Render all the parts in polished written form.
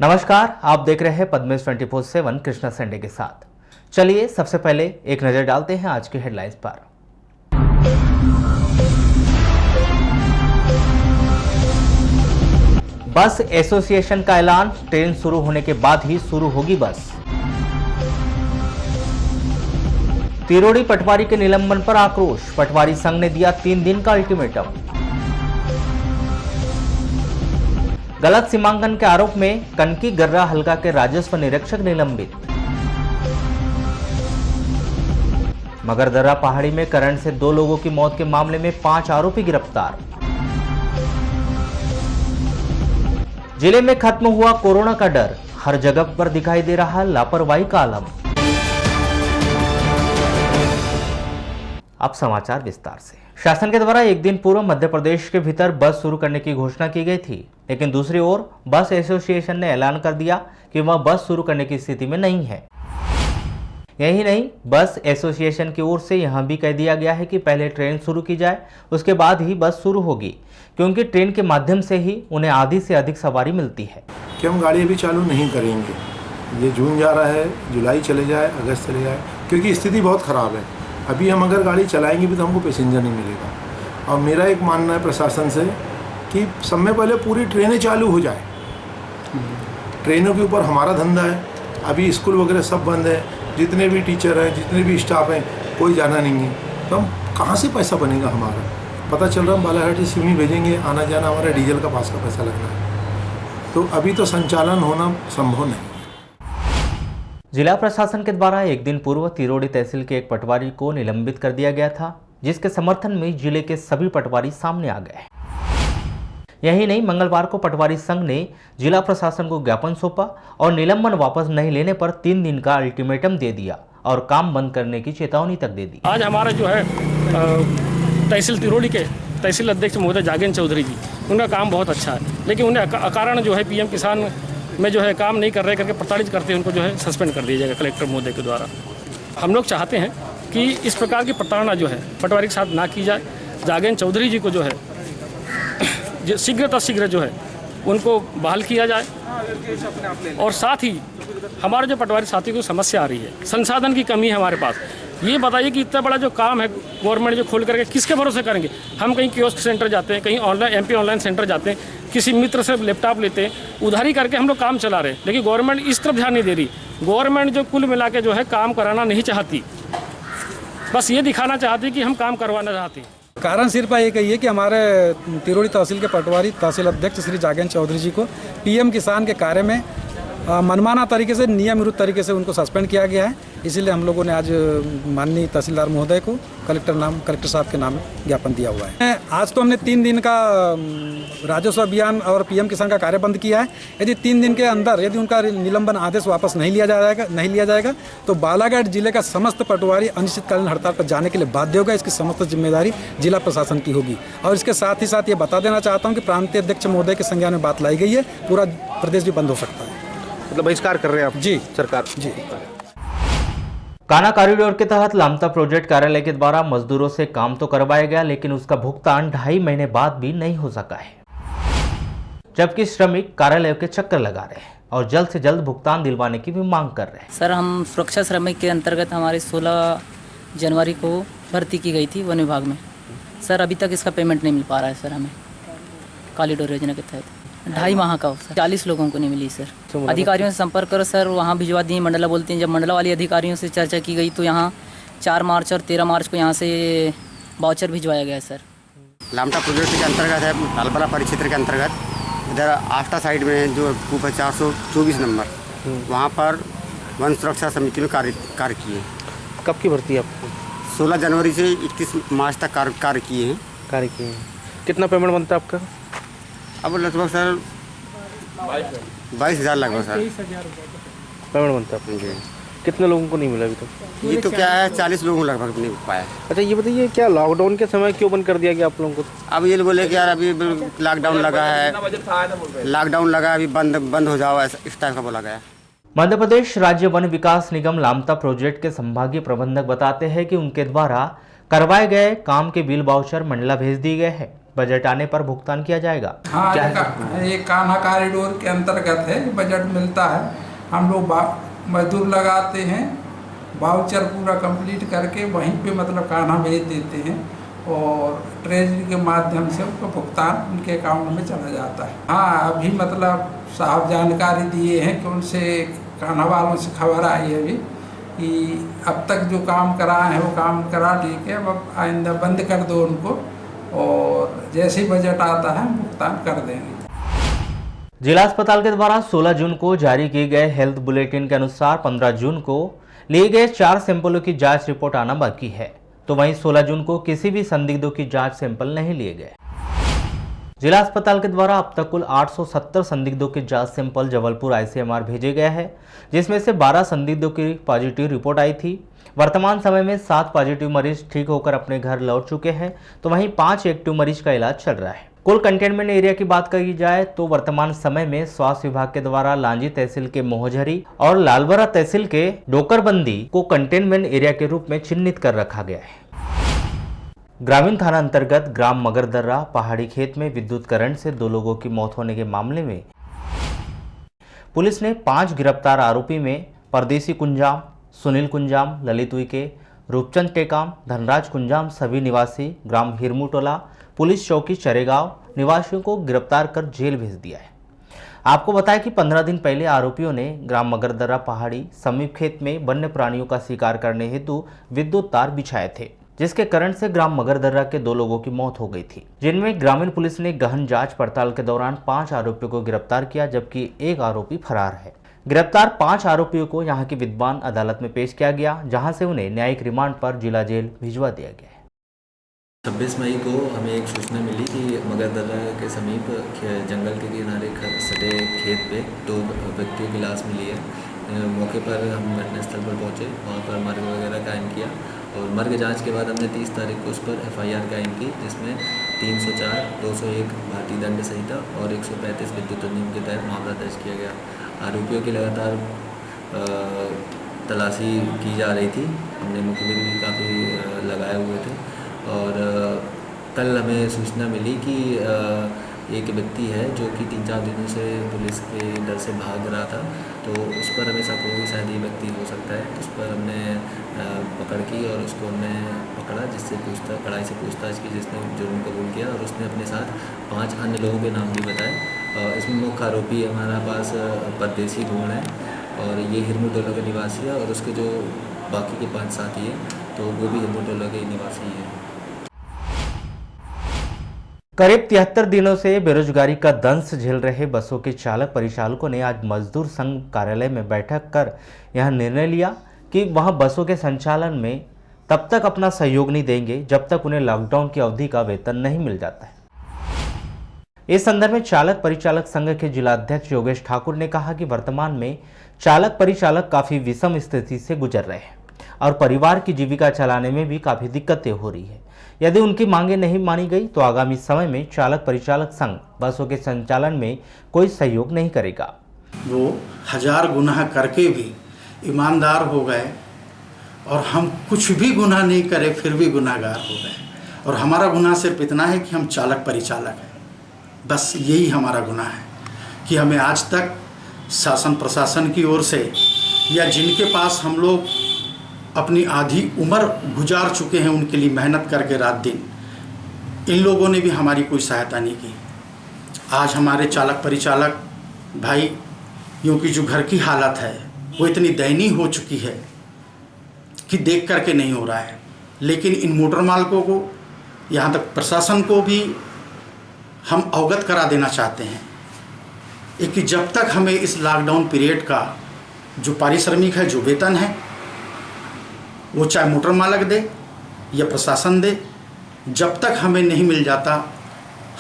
नमस्कार, आप देख रहे हैं पद्मेश 24/7 कृष्णा संडे के साथ। चलिए सबसे पहले एक नजर डालते हैं आज की हेडलाइंस पर। बस एसोसिएशन का ऐलान, ट्रेन शुरू होने के बाद ही शुरू होगी बस। तिरोड़ी पटवारी के निलंबन पर आक्रोश, पटवारी संघ ने दिया 3 दिन का अल्टीमेटम। गलत सीमांकन के आरोप में कनकी गर्रा हलका के राजस्व निरीक्षक निलंबित। मगरदर्रा पहाड़ी में करंट से 2 लोगों की मौत के मामले में 5 आरोपी गिरफ्तार। जिले में खत्म हुआ कोरोना का डर, हर जगह पर दिखाई दे रहा लापरवाही का आलम। अब समाचार विस्तार से। शासन के द्वारा एक दिन पूर्व मध्य प्रदेश के भीतर बस शुरू करने की घोषणा की गई थी, लेकिन दूसरी ओर बस एसोसिएशन ने ऐलान कर दिया कि वह बस शुरू करने की स्थिति में नहीं है। यही नहीं, बस एसोसिएशन की ओर से यहां भी कह दिया गया है कि पहले ट्रेन शुरू की जाए, उसके बाद ही बस शुरू होगी, क्योंकि ट्रेन के माध्यम से ही उन्हें आधी से अधिक सवारी मिलती है। कि हम गाड़ी अभी चालू नहीं करेंगे, ये जून जा रहा है, जुलाई चले जाए, अगस्त चले जाए, क्योंकि स्थिति बहुत ख़राब है। अभी हम अगर गाड़ी चलाएंगे भी तो हमको पैसेंजर नहीं मिलेगा। और मेरा एक मानना है प्रशासन से कि समय पहले पूरी ट्रेनें चालू हो जाए। ट्रेनों के ऊपर हमारा धंधा है। अभी स्कूल वगैरह सब बंद है, जितने भी टीचर हैं, जितने भी स्टाफ हैं, कोई जाना नहीं है, तो हम कहाँ से पैसा बनेगा हमारा? पता चल रहा है हम बालाघाट से सिवनी भेजेंगे, आना जाना हमारा डीजल का पास का पैसा लगना है। तो अभी तो संचालन होना संभव नहीं। जिला प्रशासन के द्वारा एक दिन पूर्व तिरोड़ी तहसील के एक पटवारी को निलंबित कर दिया गया था, जिसके समर्थन में जिले के सभी पटवारी सामने आ गए। यही नहीं, मंगलवार को पटवारी संघ ने जिला प्रशासन को ज्ञापन सौंपा और निलंबन वापस नहीं लेने पर 3 दिन का अल्टीमेटम दे दिया और काम बंद करने की चेतावनी तक दे दी। आज हमारा जो है तहसील तिरोड़ी के तहसील अध्यक्ष महोदय जागेन चौधरी जी, उनका काम बहुत अच्छा है, लेकिन उन्हें अकारण जो है पीएम किसान में जो है काम नहीं कर रहे करके प्रताड़ित करते हैं, उनको जो है सस्पेंड कर दिया जाएगा कलेक्टर महोदय के द्वारा। हम लोग चाहते हैं कि इस प्रकार की प्रताड़ना जो है पटवारी के साथ ना की जाए। जागेन चौधरी जी को जो है शीघ्र जो है उनको बहाल किया जाए। और साथ ही हमारे जो पटवारी साथी को समस्या आ रही है, संसाधन की कमी है हमारे पास। ये बताइए कि इतना बड़ा जो काम है गवर्नमेंट जो खोल करके किसके भरोसे करेंगे? हम कहीं कियोस्क सेंटर जाते हैं, कहीं ऑनलाइन MP ऑनलाइन सेंटर जाते हैं, किसी मित्र से लैपटॉप लेते हैं, उधारी करके हम लोग काम चला रहे हैं, लेकिन गवर्नमेंट इस तरफ ध्यान नहीं दे रही। गवर्नमेंट जो कुल मिला के जो है काम कराना नहीं चाहती, बस ये दिखाना चाहती कि हम काम करवाना चाहती। कारण सिर्फ एक ही है कि हमारे तिरोड़ी तहसील के पटवारी तहसील अध्यक्ष श्री जागेन चौधरी जी को PM किसान के कार्य में मनमाना तरीके से, नियम विरुद्ध तरीके से उनको सस्पेंड किया गया है। इसीलिए हम लोगों ने आज माननीय तहसीलदार महोदय को कलेक्टर साहब के नाम ज्ञापन दिया हुआ है। आज तो हमने 3 दिन का राजस्व अभियान और PM किसान का कार्य बंद किया है। यदि 3 दिन के अंदर यदि उनका निलंबन आदेश वापस नहीं लिया जाएगा तो बालाघाट जिले का समस्त पटवारी अनिश्चितकालीन हड़ताल पर जाने के लिए बाध्य होगा। इसकी समस्त जिम्मेदारी जिला प्रशासन की होगी। और इसके साथ ही साथ ये बता देना चाहता हूँ कि प्रांतीय अध्यक्ष महोदय के संज्ञान में बात लाई गई है। पूरा प्रदेश भी बंद हो सकता है। मतलब बहिष्कार कर रहे हैं आप? जी सरकार जी। काना कॉरिडोर के तहत लामता प्रोजेक्ट कार्यालय के द्वारा मजदूरों से काम तो करवाया गया, लेकिन उसका भुगतान 2.5 महीने बाद भी नहीं हो सका है, जबकि श्रमिक कार्यालय के चक्कर लगा रहे हैं और जल्द से जल्द भुगतान दिलवाने की भी मांग कर रहे हैं। सर, हम सुरक्षा श्रमिक के अंतर्गत हमारे 16 जनवरी को भर्ती की गई थी वन विभाग में। सर, अभी तक इसका पेमेंट नहीं मिल पा रहा है सर हमें कॉरिडोर योजना के तहत। 2.5 माह का 40 लोगों को नहीं मिली सर। अधिकारियों से संपर्क करो सर, वहाँ भिजवा दिए। मंडला बोलते हैं, जब मंडला वाली अधिकारियों से चर्चा की गई तो यहाँ 4 मार्च और 13 मार्च को यहाँ से वाउचर भिजवाया गया है सर। लामटा प्रोजेक्ट के अंतर्गत है, तालबरा परिक्षेत्र के अंतर्गत इधर आष्टा साइड में जो कूप है 424 नंबर, वहाँ पर वन सुरक्षा समिति में कार्य किए। कब की भर्ती है आपको? 16 जनवरी से 31 मार्च तक कार्य किए हैं। कितना पेमेंट बनता है आपका? अब लगभग सर 22,000 लगभग सर पेमेंट बनता है आपको। कितने लोगों को नहीं मिला अभी तक? ये तो क्या है 40 लोगों को लगभग नहीं पाया। अच्छा, ये बताइए क्या लॉकडाउन के समय क्यों बंद कर दिया गया आप लोगों को? अब ये बोले कि यार अभी लॉकडाउन लगा है, अभी बंद हो जाओ, इस टाइप का बोला गया। मध्य प्रदेश राज्य वन विकास निगम लामता प्रोजेक्ट के संभागीय प्रबंधक बताते हैं कि उनके द्वारा करवाए गए काम के बिल वाउचर मंडला भेज दिए गए हैं। बजट आने पर भुगतान किया जाएगा। हाँ, ये कान्हा कॉरिडोर के अंतर्गत है, बजट मिलता है। हम लोग मजदूर लगाते हैं, वाउचर पूरा कंप्लीट करके वहीं पे मतलब कान्हा भेज देते हैं और ट्रेजरी के माध्यम से उनको भुगतान उनके अकाउंट में चला जाता है। हाँ, अभी मतलब साहब जानकारी दिए हैं कि उनसे कान्हा वालों से खबर आई है अभी कि अब तक जो काम कराए हैं वो काम करा लेके अब आइंदा बंद कर दो उनको, और जैसे ही बजट आता है भुगतान कर देंगे। जिला अस्पताल के द्वारा 16 जून को जारी किए गए हेल्थ बुलेटिन के अनुसार 15 जून को लिए गए 4 सैंपलों की जांच रिपोर्ट आना बाकी है, तो वहीं 16 जून को किसी भी संदिग्धों की जांच सैंपल नहीं लिए गए। जिला अस्पताल के द्वारा अब तक कुल 870 संदिग्धों के जांच सैंपल जबलपुर ICMR भेजे गए हैं, जिसमें से 12 संदिग्धों की पॉजिटिव रिपोर्ट आई थी। वर्तमान समय में 7 पॉजिटिव मरीज ठीक होकर अपने घर लौट चुके हैं, तो वहीं 5 एक्टिव मरीज का इलाज चल रहा है। कुल कंटेनमेंट एरिया की बात करी जाए तो वर्तमान समय में स्वास्थ्य विभाग के द्वारा लांजी तहसील के मोहझरी और लालबरा तहसील के डोकरबंदी को कंटेनमेंट एरिया के रूप में चिन्हित कर रखा गया है। ग्रामीण थाना अंतर्गत ग्राम मगरदर्रा पहाड़ी खेत में विद्युत करंट से 2 लोगों की मौत होने के मामले में पुलिस ने 5 गिरफ्तार आरोपी में परदेसी कुंजाम, सुनील कुंजाम, ललित उइके, रूपचंद टेकाम, धनराज कुंजाम सभी निवासी ग्राम हिरमुटोला पुलिस चौकी चरेगांव निवासियों को गिरफ्तार कर जेल भेज दिया है। आपको बताया कि 15 दिन पहले आरोपियों ने ग्राम मगरदर्रा पहाड़ी समीप खेत में वन्य प्राणियों का शिकार करने हेतु विद्युत तार बिछाए थे, जिसके करंट से ग्राम मगरदर्रा के 2 लोगों की मौत हो गई थी, जिनमें ग्रामीण पुलिस ने गहन जांच पड़ताल के दौरान 5 आरोपियों को गिरफ्तार किया, जबकि एक आरोपी फरार है। गिरफ्तार 5 आरोपियों को यहां की विद्वान अदालत में पेश किया गया, जहां से उन्हें न्यायिक रिमांड पर जिला जेल भिजवा दिया गया है। 26 मई को हमें एक सूचना मिली कि मगरदर्रा के समीप जंगल के किनारे सटे खेत पे 2 व्यक्तियों की लाश मिली है। मौके पर हम घटनास्थल पर पहुंचे, वहां पर मर्ग वगैरह कायम किया और मर्ग जांच के बाद हमने 30 तारीख को उस पर FIR कायम की, जिसमें 304, 201 भारतीय दंड संहिता और 135 विद्युत अधिनियम के तहत मामला दर्ज किया गया। आरोपियों की लगातार तलाशी की जा रही थी। हमने मुखबिर भी काफ़ी लगाए हुए थे और कल हमें सूचना मिली कि एक व्यक्ति है जो कि 3-4 दिनों से पुलिस के डर से भाग रहा था, तो उस पर हमें शक हो कि शायद ये व्यक्ति हो सकता है। उस पर हमने पकड़ की और उसको हमने पकड़ा, जिससे कड़ाई से पूछताछ की, जिसने जुर्म कबूल किया और उसने अपने साथ 5 अन्य लोगों के नाम भी बताए। इसमें मुख्य आरोपी हमारा पास परदेसी गुण है और ये हिरमुटोला के निवासी है और उसके जो बाकी के 5 साथी हैं तो वो भी हिरमुटोला के निवासी हैं। करीब 73 दिनों से बेरोजगारी का दंश झेल रहे बसों के चालक परिचालकों ने आज मजदूर संघ कार्यालय में बैठक कर यह निर्णय लिया कि वह बसों के संचालन में तब तक अपना सहयोग नहीं देंगे जब तक उन्हें लॉकडाउन की अवधि का वेतन नहीं मिल जाता है। इस संदर्भ में चालक परिचालक संघ के जिला अध्यक्ष योगेश ठाकुर ने कहा कि वर्तमान में चालक परिचालक काफी विषम स्थिति से गुजर रहे हैं और परिवार की जीविका चलाने में भी काफी दिक्कतें हो रही है। यदि उनकी मांगे नहीं मानी गई तो आगामी समय में चालक परिचालक संघ बसों के संचालन में कोई सहयोग नहीं करेगा। वो 1000 गुनाह करके भी ईमानदार हो गए और हम कुछ भी गुनाह नहीं करे फिर भी गुनाहगार हो गए। और हमारा गुनाह सिर्फ इतना है कि हम चालक परिचालक हैं, बस यही हमारा गुनाह है कि हमें आज तक शासन प्रशासन की ओर से या जिनके पास हम लोग अपनी आधी उम्र गुजार चुके हैं उनके लिए मेहनत करके रात दिन, इन लोगों ने भी हमारी कोई सहायता नहीं की। आज हमारे चालक परिचालक भाई यों की जो घर की हालत है वो इतनी दयनीय हो चुकी है कि देख करके नहीं हो रहा है। लेकिन इन मोटर मालकों को, यहाँ तक प्रशासन को भी हम अवगत करा देना चाहते हैं कि जब तक हमें इस लॉकडाउन पीरियड का जो पारिश्रमिक है, जो वेतन है, वो चाहे मोटर मालक दे या प्रशासन दे, जब तक हमें नहीं मिल जाता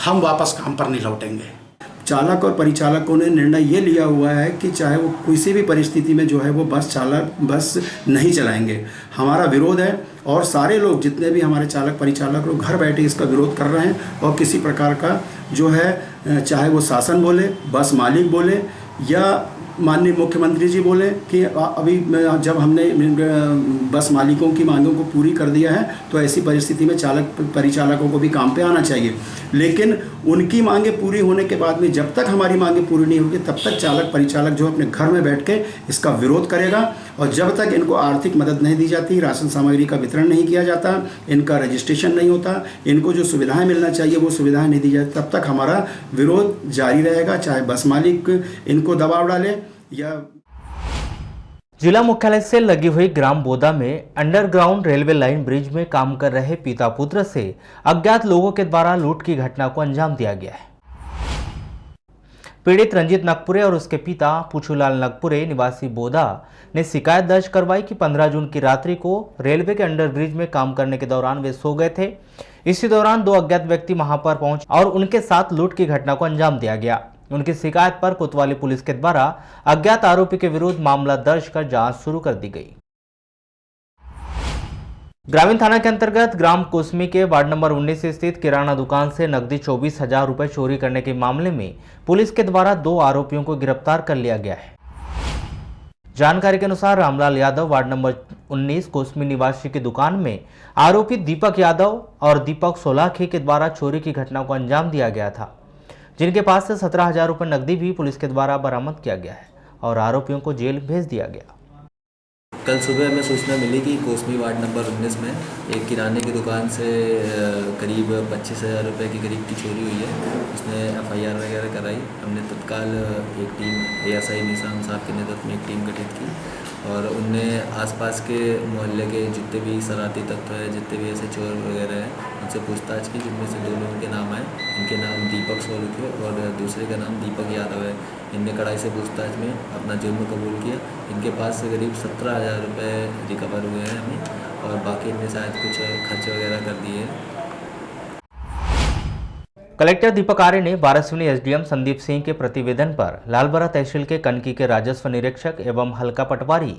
हम वापस काम पर नहीं लौटेंगे। चालक और परिचालकों ने निर्णय ये लिया हुआ है कि चाहे वो किसी भी परिस्थिति में जो है वो बस नहीं चलाएंगे। हमारा विरोध है और सारे लोग जितने भी हमारे चालक परिचालक लोग घर बैठे इसका विरोध कर रहे हैं और किसी प्रकार का जो है, चाहे वो शासन बोले, बस मालिक बोले या माननीय मुख्यमंत्री जी बोले कि अभी जब हमने बस मालिकों की मांगों को पूरी कर दिया है तो ऐसी परिस्थिति में चालक परिचालकों को भी काम पे आना चाहिए, लेकिन उनकी मांगें पूरी होने के बाद में जब तक हमारी मांगें पूरी नहीं होगी तब तक चालक परिचालक जो अपने घर में बैठ के इसका विरोध करेगा। और जब तक इनको आर्थिक मदद नहीं दी जाती, राशन सामग्री का वितरण नहीं किया जाता, इनका रजिस्ट्रेशन नहीं होता, इनको जो सुविधाएं मिलना चाहिए वो सुविधाएं नहीं दी जाती, तब तक हमारा विरोध जारी रहेगा, चाहे बस मालिक इनको दबाव डाले या। जिला मुख्यालय से लगी हुई ग्राम बोदा में अंडरग्राउंड रेलवे लाइन ब्रिज में काम कर रहे पिता पुत्र से अज्ञात लोगों के द्वारा लूट की घटना को अंजाम दिया गया है। पीड़ित रंजीत नगपुरे और उसके पिता पुछूलाल नगपुरे निवासी बोदा ने शिकायत दर्ज करवाई कि 15 जून की रात्रि को रेलवे के अंडरब्रिज में काम करने के दौरान वे सो गए थे। इसी दौरान 2 अज्ञात व्यक्ति वहां पर पहुंचे और उनके साथ लूट की घटना को अंजाम दिया गया। उनकी शिकायत पर कोतवाली पुलिस के द्वारा अज्ञात आरोपी के विरुद्ध मामला दर्ज कर जांच शुरू कर दी गई। ग्रामीण थाना के अंतर्गत ग्राम कुसमी के वार्ड नंबर 19 स्थित किराना दुकान से नकदी 24,000 रुपए चोरी करने के मामले में पुलिस के द्वारा 2 आरोपियों को गिरफ्तार कर लिया गया है। जानकारी के अनुसार रामलाल यादव वार्ड नंबर 19 कुसमी निवासी की दुकान में आरोपी दीपक यादव और दीपक सोलाखी के द्वारा चोरी की घटना को अंजाम दिया गया था, जिनके पास से 17,000 रुपए नकदी भी पुलिस के द्वारा बरामद किया गया है और आरोपियों को जेल भेज दिया गया। कल सुबह हमें सूचना मिली कि कोसमी वार्ड नंबर 19 में एक किराने की दुकान से करीब 25,000 रुपये के करीब की चोरी हुई है। उसने FIR वगैरह कराई। हमने तत्काल एक टीम ASI निशान साहब के नेतृत्व में एक टीम गठित की और उनने आसपास के मोहल्ले के जितने भी शरारती तत्व हैं, जितने भी ऐसे चोर वगैरह हैं, उनसे पूछताछ की, जिनमें से 2 लोगों के नाम आए। इनके नाम दीपक सोलखे और दूसरे का नाम दीपक यादव है। इनने कड़ाई से पूछताछ में अपना जुर्म कबूल किया। इनके पास से करीब 17,000 रुपये रिकवर हुए हैं हमें और बाकी इनने शायद कुछ खर्च वगैरह कर दिए हैं। कलेक्टर दीपक आर्य ने वारासिवनी SDM संदीप सिंह के प्रतिवेदन पर लालबरा तहसील के कनकी के राजस्व निरीक्षक एवं हल्का पटवारी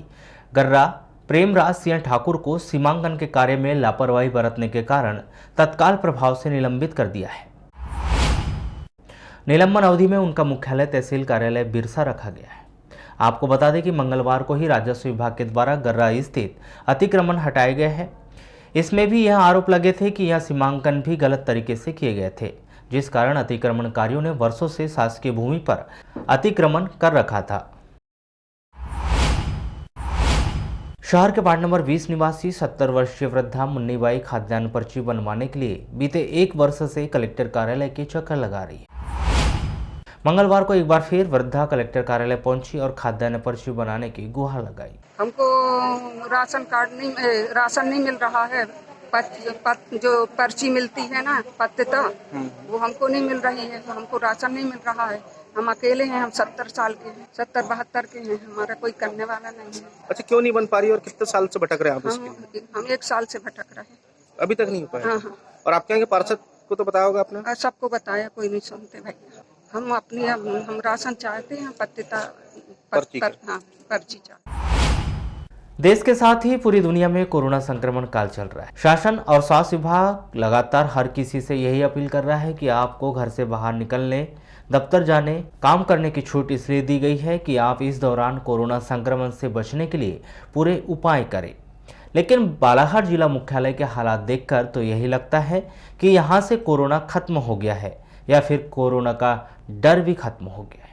गर्रा प्रेमराज सिंह ठाकुर को सीमांकन के कार्य में लापरवाही बरतने के कारण तत्काल प्रभाव से निलंबित कर दिया है। निलंबन अवधि में उनका मुख्यालय तहसील कार्यालय बिरसा रखा गया है। आपको बता दें कि मंगलवार को ही राजस्व विभाग के द्वारा गर्रा स्थित अतिक्रमण हटाए गए हैं। इसमें भी यह आरोप लगे थे कि यह सीमांकन भी गलत तरीके से किए गए थे, जिस कारण अतिक्रमणकारियों ने वर्षों से शासकीय भूमि पर अतिक्रमण कर रखा था। शहर के वार्ड नंबर 20 निवासी 70 वर्षीय वृद्धा मुन्नीबाई खाद्यान्न पर्ची बनवाने के लिए बीते 1 वर्ष से कलेक्टर कार्यालय के चक्कर लगा रही है। मंगलवार को एक बार फिर वृद्धा कलेक्टर कार्यालय पहुंची और खाद्यान्न पर्ची बनाने की गुहार लगाई। हमको राशन नहीं मिल रहा है। जो पर्ची मिलती है ना पत्रिका, वो हमको नहीं मिल रही है। तो हमको राशन नहीं मिल रहा है। हम अकेले हैं, हम 70 साल के हैं, 70-72 के हैं, हमारा कोई करने वाला नहीं है। अच्छा, क्यों नहीं बन पा रही और कितने साल से भटक रहे हैं आप इसके? हम 1 साल से भटक रहे हैं, अभी तक नहीं हो पाया। हाँ। और आपके यहाँ के पार्षद को तो बताया होगा आपने? सबको बताया, कोई नहीं सुनते भैया। हम राशन चाहते हैं, पर्ची चाहते। देश के साथ ही पूरी दुनिया में कोरोना संक्रमण काल चल रहा है। शासन और स्वास्थ्य विभाग लगातार हर किसी से यही अपील कर रहा है कि आपको घर से बाहर निकलने, दफ्तर जाने, काम करने की छूट इसलिए दी गई है कि आप इस दौरान कोरोना संक्रमण से बचने के लिए पूरे उपाय करें। लेकिन बालाघाट जिला मुख्यालय के हालात देखकर तो यही लगता है कि यहाँ से कोरोना खत्म हो गया है या फिर कोरोना का डर भी खत्म हो गया है।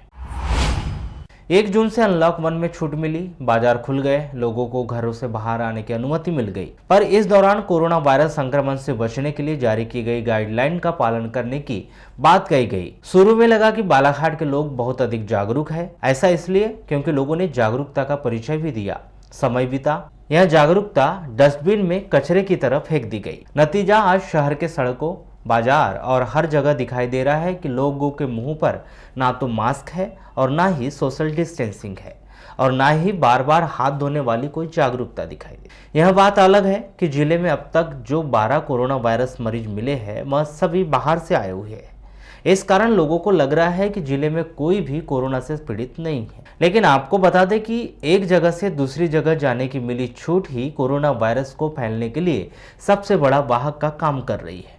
1 जून से अनलॉक 1 में छूट मिली, बाजार खुल गए, लोगों को घरों से बाहर आने की अनुमति मिल गई, पर इस दौरान कोरोना वायरस संक्रमण से बचने के लिए जारी की गई गाइडलाइन का पालन करने की बात कही गई। शुरू में लगा कि बालाघाट के लोग बहुत अधिक जागरूक है। ऐसा इसलिए क्योंकि लोगों ने जागरूकता का परिचय भी दिया। समय बीता, यह जागरूकता डस्टबिन में कचरे की तरफ फेंक दी गई। नतीजा आज शहर के सड़कों, बाजार और हर जगह दिखाई दे रहा है कि लोगों के मुंह पर ना तो मास्क है और ना ही सोशल डिस्टेंसिंग है और ना ही बार बार हाथ धोने वाली कोई जागरूकता दिखाई दे। यह बात अलग है कि जिले में अब तक जो 12 कोरोना वायरस मरीज मिले हैं वह सभी बाहर से आए हुए हैं। इस कारण लोगों को लग रहा है कि जिले में कोई भी कोरोना से पीड़ित नहीं है। लेकिन आपको बता दें कि एक जगह से दूसरी जगह जाने की मिली छूट ही कोरोना वायरस को फैलने के लिए सबसे बड़ा वाहक का काम कर रही है।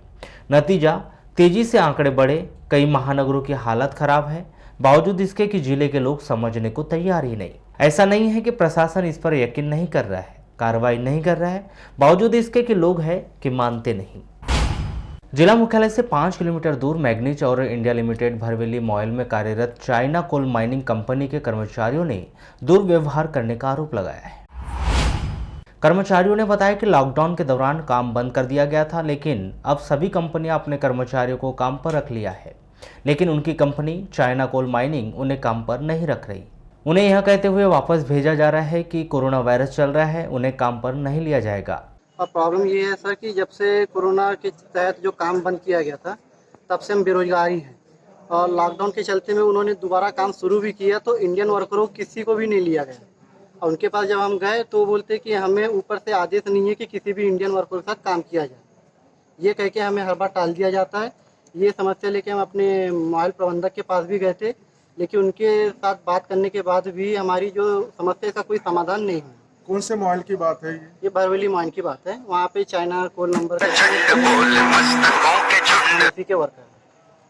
नतीजा, तेजी से आंकड़े बढ़े, कई महानगरों की हालत खराब है, बावजूद इसके कि जिले के लोग समझने को तैयार ही नहीं। ऐसा नहीं है कि प्रशासन इस पर यकीन नहीं कर रहा है, कार्रवाई नहीं कर रहा है, बावजूद इसके कि लोग हैं कि मानते नहीं। जिला मुख्यालय से 5 किलोमीटर दूर मैग्नीज और इंडिया लिमिटेड भरवेली मॉयल में कार्यरत चाइना कोल माइनिंग कंपनी के कर्मचारियों ने दुर्व्यवहार करने का आरोप लगाया है। कर्मचारियों ने बताया कि लॉकडाउन के दौरान काम बंद कर दिया गया था, लेकिन अब सभी कंपनियां अपने कर्मचारियों को काम पर रख लिया है, लेकिन उनकी कंपनी चाइना कोल माइनिंग उन्हें काम पर नहीं रख रही। उन्हें यह कहते हुए वापस भेजा जा रहा है कि कोरोना वायरस चल रहा है, उन्हें काम पर नहीं लिया जाएगा। और प्रॉब्लम ये है सर कि जब से कोरोना के तहत जो काम बंद किया गया था तब से हम बेरोजगारी हैं, और लॉकडाउन के चलते में उन्होंने दोबारा काम शुरू भी किया तो इंडियन वर्करों किसी को भी नहीं लिया गया। और उनके पास जब हम गए तो बोलते कि हमें ऊपर से आदेश नहीं है कि किसी भी इंडियन वर्कर के साथ काम किया जाए, ये कह के हमें हर बार टाल दिया जाता है। ये समस्या लेके हम अपने मॉल प्रबंधक के पास भी गए थे, लेकिन उनके साथ बात करने के बाद भी हमारी जो समस्या का कोई समाधान नहीं है। कौन से मॉल की बात है ये भरवेली मॉल की बात है। वहाँ पे चाइना कोल नंबर के वर्कर।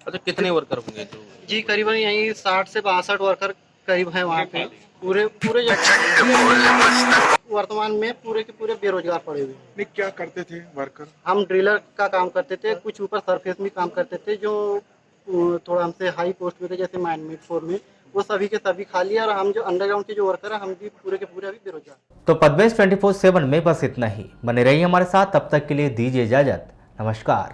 अच्छा, कितने वर्कर होंगे? जी करीबन यही 60 से 62 वर्कर करीब है वहाँ पे। पूरे वर्तमान में पूरे के पूरे बेरोजगार पड़े हुए हैं। क्या करते थे वर्कर? हम ड्रिलर का काम करते थे, कुछ ऊपर सरफेस में काम करते थे, जो थोड़ा हमसे हाई पोस्ट में थे जैसे माइनमेट 4 में, वो सभी के सभी खाली है। और हम जो अंडरग्राउंड के जो वर्कर है हम भी पूरे के पूरे अभी बेरोजगार। तो पदवेश 24/7 में बस इतना ही। बने रहिए हमारे साथ, तब तक के लिए दीजिए इजाजत। नमस्कार।